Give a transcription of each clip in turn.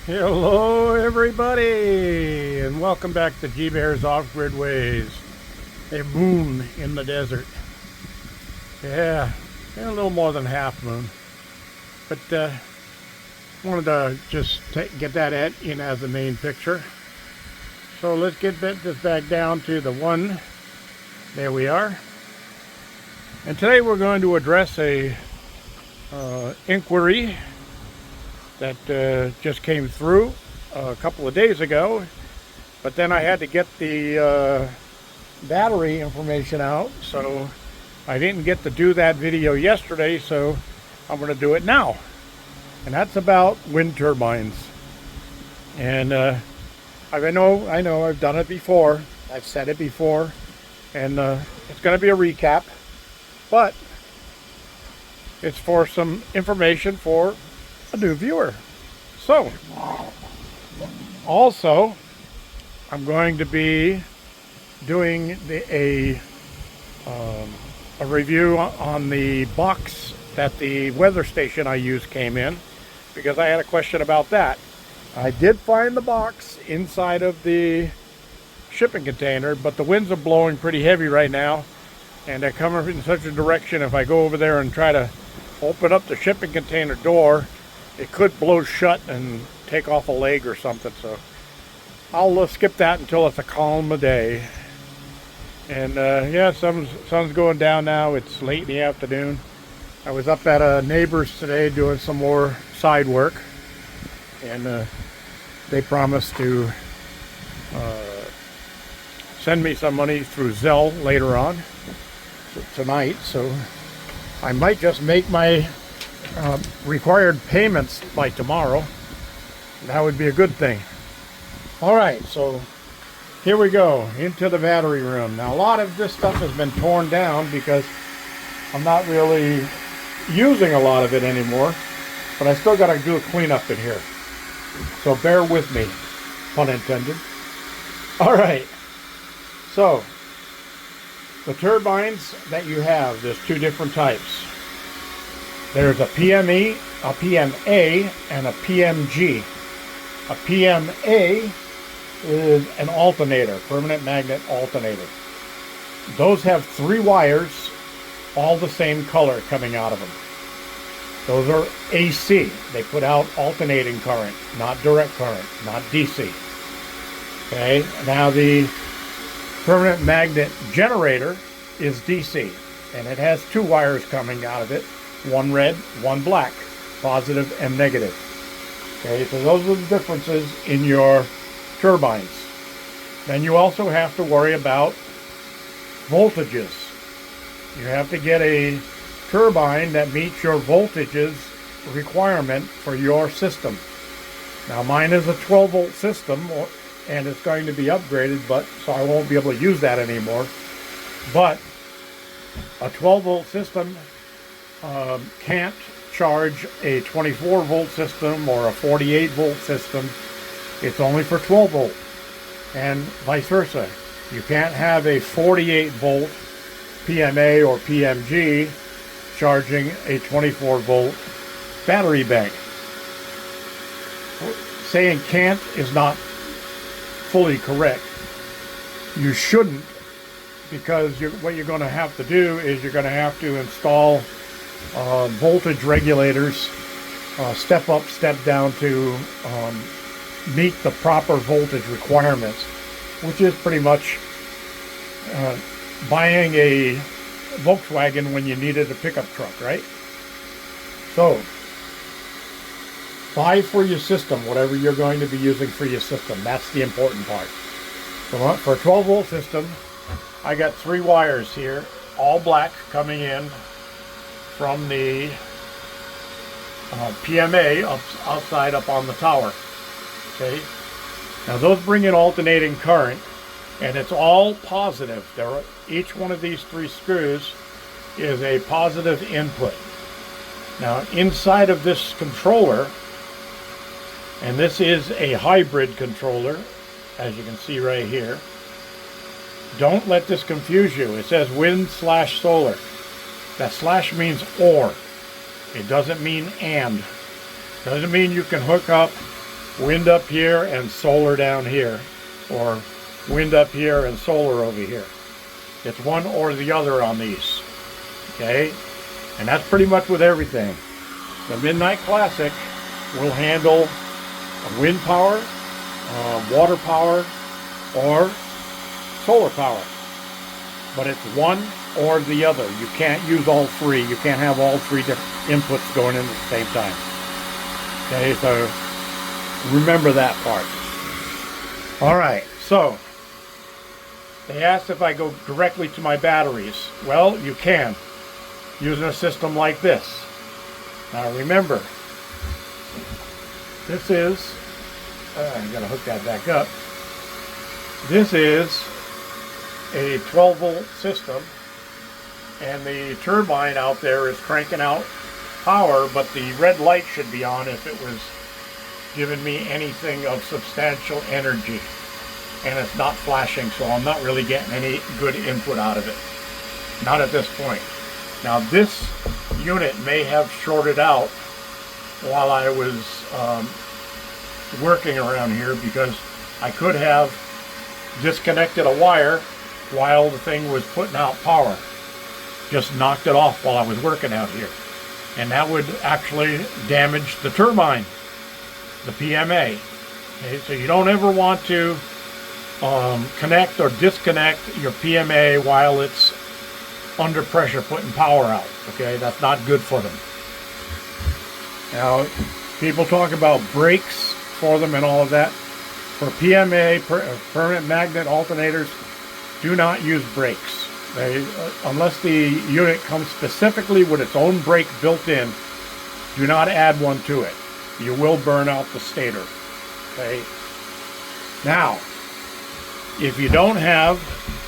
Hello everybody, and welcome back to G-Bear's Off-Grid Ways. A moon in the desert. Yeah, a little more than half moon. But wanted to just get that in as the main picture. So let's get this back down to the one. There we are. And today we're going to address a inquiry that just came through a couple of days ago, but then I had to get the battery information out, so I didn't get to do that video yesterday, so I'm going to do it now. And that's about wind turbines. And I know I've done it before, I've said it before, and it's going to be a recap, but it's for some information for a new viewer. So, also, I'm going to be doing a review on the box that the weather station I use came in, because I had a question about that. I did find the box inside of the shipping container, but the winds are blowing pretty heavy right now, and they're coming in such a direction. If I go over there and try to open up the shipping container door, it could blow shut and take off a leg or something. So I'll skip that until it's a calm day. And yeah, sun's going down now. It's late in the afternoon. I was up at a neighbor's today doing some more side work, and they promised to send me some money through Zelle later on tonight. So I might just make my required payments by tomorrow. That would be a good thing. Alright, so here we go into the battery room. Now a lot of this stuff has been torn down because I'm not really using a lot of it anymore, but I still got to do a cleanup in here, so bear with me, pun intended. Alright, so the turbines that you have, there's two different types. There's a PME, a PMA, and a PMG. A PMA is an alternator, permanent magnet alternator. Those have 3 wires, all the same color coming out of them. Those are AC. They put out alternating current, not direct current, not DC. Okay, now the permanent magnet generator is DC, and it has 2 wires coming out of it. One red, one black, positive and negative. Okay, so those are the differences in your turbines. Then you also have to worry about voltages. You have to get a turbine that meets your voltages requirement for your system. Now mine is a 12 volt system, and it's going to be upgraded, but so I won't be able to use that anymore. But a 12 volt system can't charge a 24 volt system or a 48 volt system. It's only for 12 volt, and vice versa. You can't have a 48 volt PMA or PMG charging a 24 volt battery bank. Saying can't is not fully correct. You shouldn't, because what you're going to have to do is you're going to have to install voltage regulators, step up, step down, to meet the proper voltage requirements, which is pretty much buying a Volkswagen when you needed a pickup truck, right? So buy for your system whatever you're going to be using for your system. That's the important part. So for a 12 volt system, I got 3 wires here, all black, coming in from the PMA outside up on the tower. Okay, now those bring in alternating current, and it's all positive. Each one of these 3 screws is a positive input. Now inside of this controller, and this is a hybrid controller, as you can see right here. Don't let this confuse you. It says wind/solar. That slash means or. It doesn't mean and. Doesn't mean you can hook up wind up here and solar down here, or wind up here and solar over here. It's one or the other on these, okay? And that's pretty much with everything. The Midnight Classic will handle wind power, water power, or solar power. But it's one or the other. You can't use all three. You can't have all three different inputs going in at the same time. Okay, so remember that part. All right, so they asked if I go directly to my batteries. Well, you can, using a system like this. Now remember, this is, I gotta hook that back up. This is a 12-volt system, and the turbine out there is cranking out power, but the red light should be on if it was giving me anything of substantial energy. And it's not flashing, so I'm not really getting any good input out of it. Not at this point. Now this unit may have shorted out while I was working around here, because I could have disconnected a wire while the thing was putting out power. Just knocked it off while I was working out here. And that would actually damage the turbine, the PMA. Okay, so you don't ever want to connect or disconnect your PMA while it's under pressure putting power out. Okay, that's not good for them. Now, people talk about brakes for them and all of that. For PMA, permanent magnet alternators, do not use brakes. Unless the unit comes specifically with its own brake built in, do not add one to it. You will burn out the stator. Okay. Now, if you don't have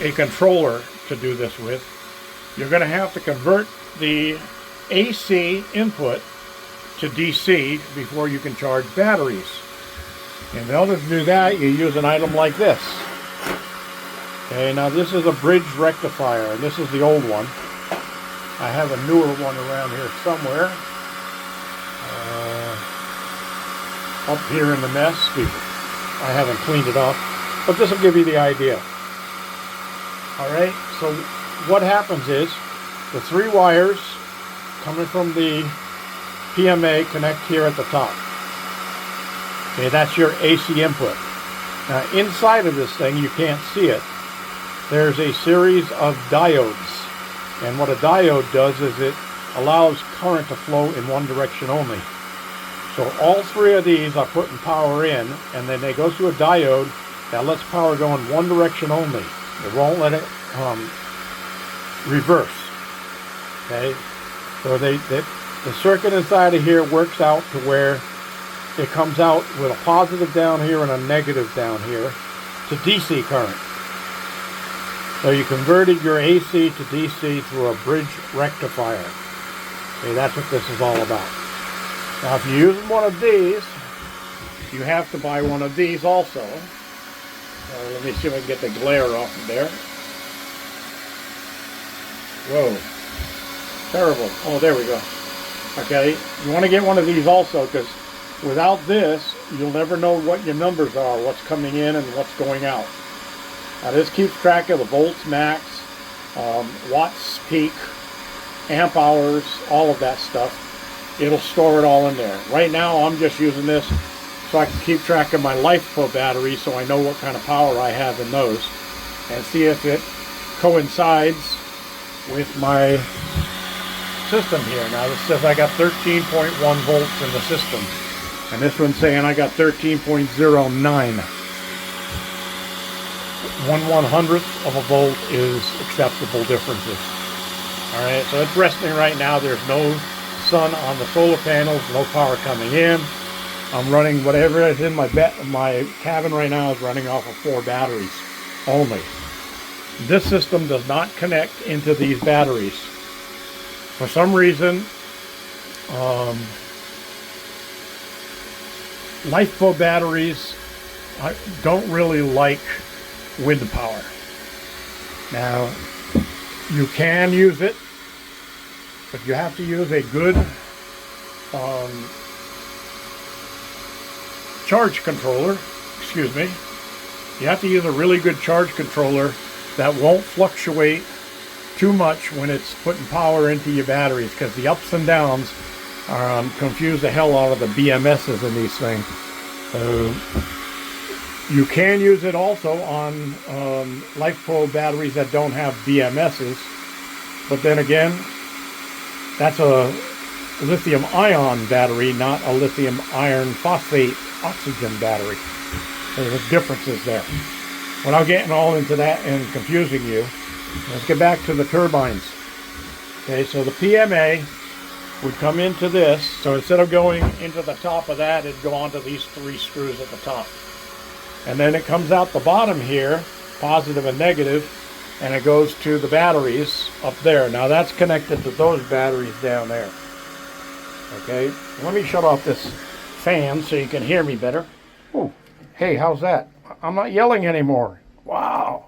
a controller to do this with, you're going to have to convert the AC input to DC before you can charge batteries. And in order to do that, you use an item like this. Okay, now this is a bridge rectifier, and this is the old one. I have a newer one around here somewhere. Up here in the mess. I haven't cleaned it up, but this will give you the idea. Alright, so what happens is the three wires coming from the PMA connect here at the top. Okay, that's your AC input. Now inside of this thing, you can't see it, there's a series of diodes. And what a diode does is it allows current to flow in one direction only. So all three of these are putting power in, and then they go through a diode that lets power go in one direction only. It won't let it reverse. Okay, so the circuit inside of here works out to where it comes out with a positive down here and a negative down here to DC current. So you converted your AC to DC through a bridge rectifier. Okay, that's what this is all about. Now if you're using one of these, you have to buy one of these also. Let me see if I can get the glare off of there. Whoa. Terrible. Oh, there we go. Okay, you want to get one of these also, because without this, you'll never know what your numbers are, what's coming in and what's going out. Now this keeps track of the volts max, watts peak, amp hours, all of that stuff. It'll store it all in there. Right now I'm just using this so I can keep track of my LiFePro batteries, so I know what kind of power I have in those, and see if it coincides with my system here. Now this says I got 13.1 volts in the system, and this one's saying I got 13.09. 1/100th of a volt is acceptable differences. Alright, so it's resting right now. There's no sun on the solar panels, no power coming in. I'm running whatever is in my cabin right now is running off of 4 batteries only. This system does not connect into these batteries. For some reason, LiFePro batteries don't really like wind power. Now, you can use it, but you have to use a good charge controller, excuse me, you have to use a really good charge controller that won't fluctuate too much when it's putting power into your batteries, because the ups and downs confuse the hell out of the BMSs in these things. So you can use it also on LifePro batteries that don't have BMSs, but then again, that's a lithium ion battery, not a lithium iron phosphate oxygen battery. So there's differences there. Without getting all into that and confusing you, let's get back to the turbines. Okay, so the PMA would come into this. So instead of going into the top of that, it'd go onto these 3 screws at the top. And then it comes out the bottom here, positive and negative, and it goes to the batteries up there. Now that's connected to those batteries down there. Okay, let me shut off this fan so you can hear me better. Oh, hey, how's that? I'm not yelling anymore. Wow.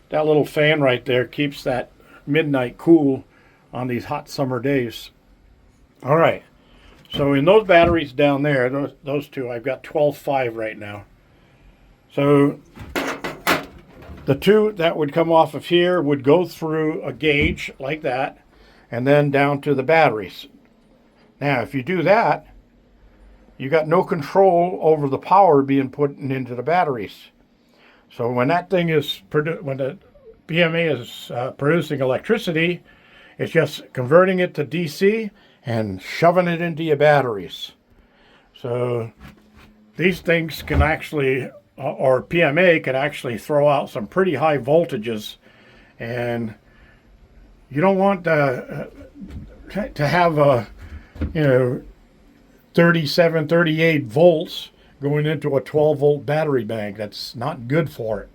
That little fan right there keeps that midnight cool on these hot summer days. All right. So in those batteries down there, those two, I've got 12.5 right now. So the 2 that would come off of here would go through a gauge like that and then down to the batteries. Now, if you do that, you got no control over the power being put into the batteries. So when that thing is, when the PMA is producing electricity, it's just converting it to DC and shoving it into your batteries. So these things can actually, or PMA can actually throw out some pretty high voltages, and you don't want to have a, 37, 38 volts going into a 12 volt battery bank. That's not good for it.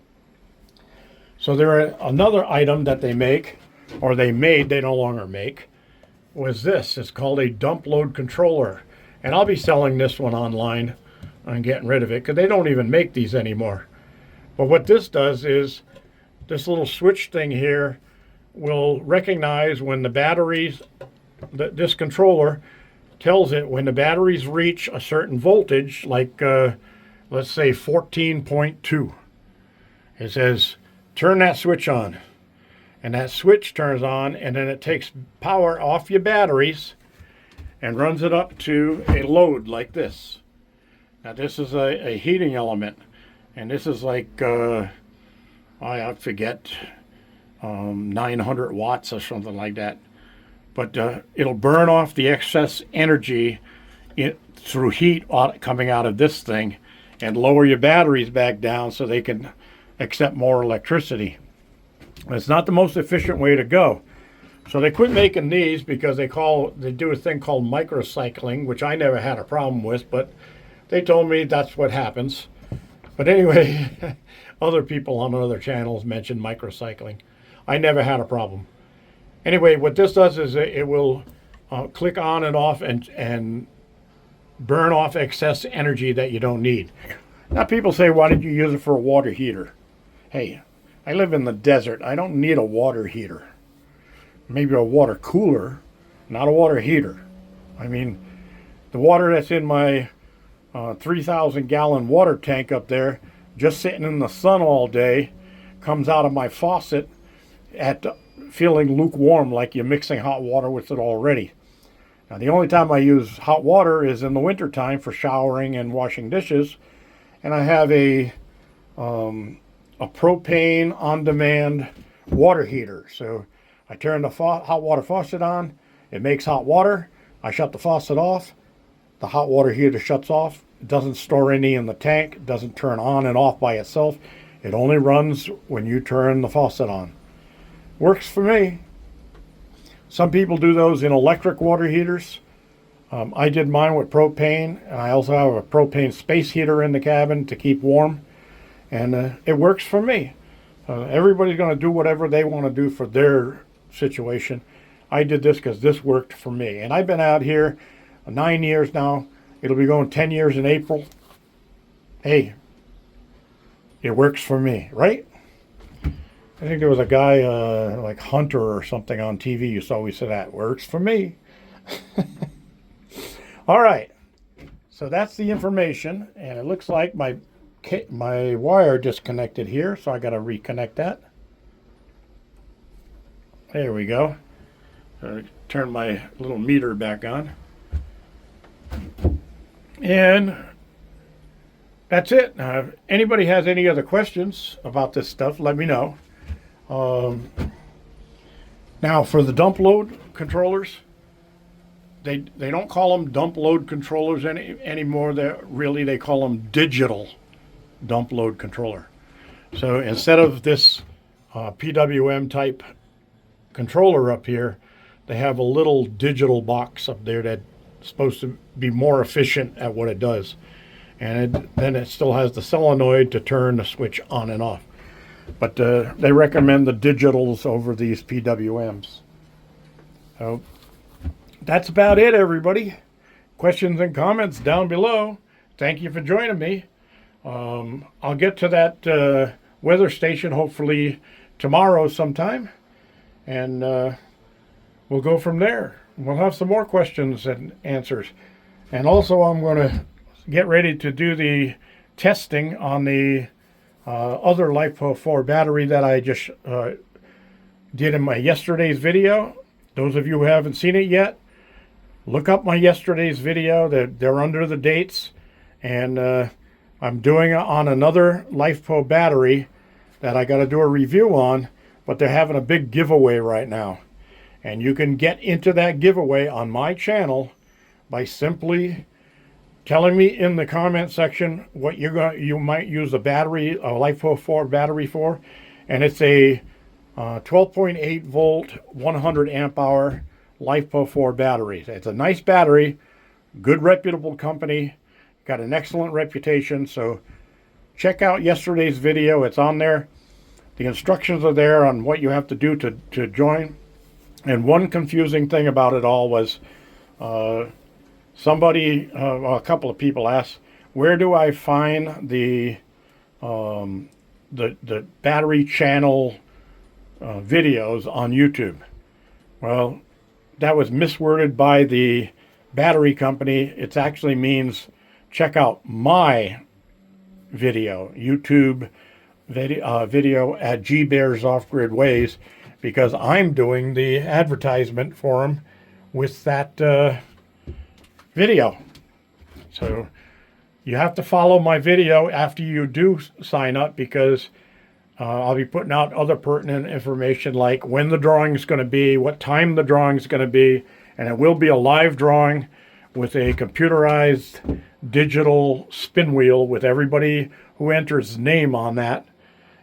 So another item that they make, or they made, they no longer make, was this. It's called a dump load controller. And I'll be selling this one online and getting rid of it, because they don't even make these anymore. But what this does is, this little switch thing here will recognize when the batteries, this controller tells it when the batteries reach a certain voltage, like let's say 14.2. It says, turn that switch on. And that switch turns on, and then it takes power off your batteries and runs it up to a load like this. Now this is a heating element, and this is like, I forget, 900 watts or something like that. But it'll burn off the excess energy through heat coming out of this thing and lower your batteries back down so they can accept more electricity. It's not the most efficient way to go. So they quit making these because they do a thing called microcycling, which I never had a problem with, but they told me that's what happens. But anyway, other people on other channels mentioned microcycling. I never had a problem. Anyway, what this does is it will click on and off and burn off excess energy that you don't need. Now people say, why did you use it for a water heater? Hey, I live in the desert. I don't need a water heater. Maybe a water cooler, not a water heater. I mean, the water that's in my 3,000 gallon water tank up there, just sitting in the sun all day, comes out of my faucet at feeling lukewarm, like you're mixing hot water with it already. Now the only time I use hot water is in the winter time for showering and washing dishes, and I have a propane on-demand water heater. So I turn the hot water faucet on, it makes hot water, I shut the faucet off, the hot water heater shuts off. It doesn't store any in the tank, it doesn't turn on and off by itself. It only runs when you turn the faucet on. Works for me. Some people do those in electric water heaters. I did mine with propane, and I also have a propane space heater in the cabin to keep warm, and it works for me. Everybody's going to do whatever they want to do for their situation. I did this because this worked for me, and I've been out here 9 years now. It'll be going 10 years in April. Hey, it works for me, right? I think there was a guy like Hunter or something on TV. You saw, we said that works for me. All right. So that's the information, and it looks like my wire disconnected here, so I got to reconnect that. There we go. Turn my little meter back on. And that's it. Now, if anybody has any other questions about this stuff, let me know. Now, for the dump load controllers, they don't call them dump load controllers anymore. They call them digital dump load controller. So instead of this PWM type controller up here, they have a little digital box up there that's supposed to be more efficient at what it does. And then it still has the solenoid to turn the switch on and off. But they recommend the digitals over these PWMs. So that's about it, everybody. Questions and comments down below. Thank you for joining me. I'll get to that weather station hopefully tomorrow sometime. And we'll go from there. We'll have some more questions and answers. And also I'm going to get ready to do the testing on the other LiFePO4 battery that I just did in my yesterday's video. Those of you who haven't seen it yet, look up my yesterday's video. They're under the dates. And I'm doing it on another LiFePO battery that I got to do a review on, but they're having a big giveaway right now. And you can get into that giveaway on my channel by simply telling me in the comment section what you might use a LiFePO4 battery for. And it's a 12.8 volt, 100 amp hour LiFePO4 battery. It's a nice battery, good reputable company, got an excellent reputation. So check out yesterday's video. It's on there. The instructions are there on what you have to do to join. And one confusing thing about it all was a couple of people asked, where do I find the battery channel videos on YouTube? Well, that was misworded by the battery company. It actually means check out my video, YouTube video at GBears Off-Grid Ways, because I'm doing the advertisement for them with that video. So you have to follow my video after you do sign up, because I'll be putting out other pertinent information like when the drawing is going to be, what time the drawing is going to be, and it will be a live drawing with a computerized digital spin wheel with everybody who enters name on that.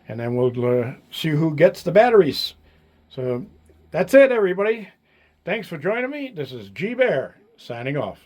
And then we'll see who gets the batteries. So that's it, everybody. Thanks for joining me. This is G Bear signing off.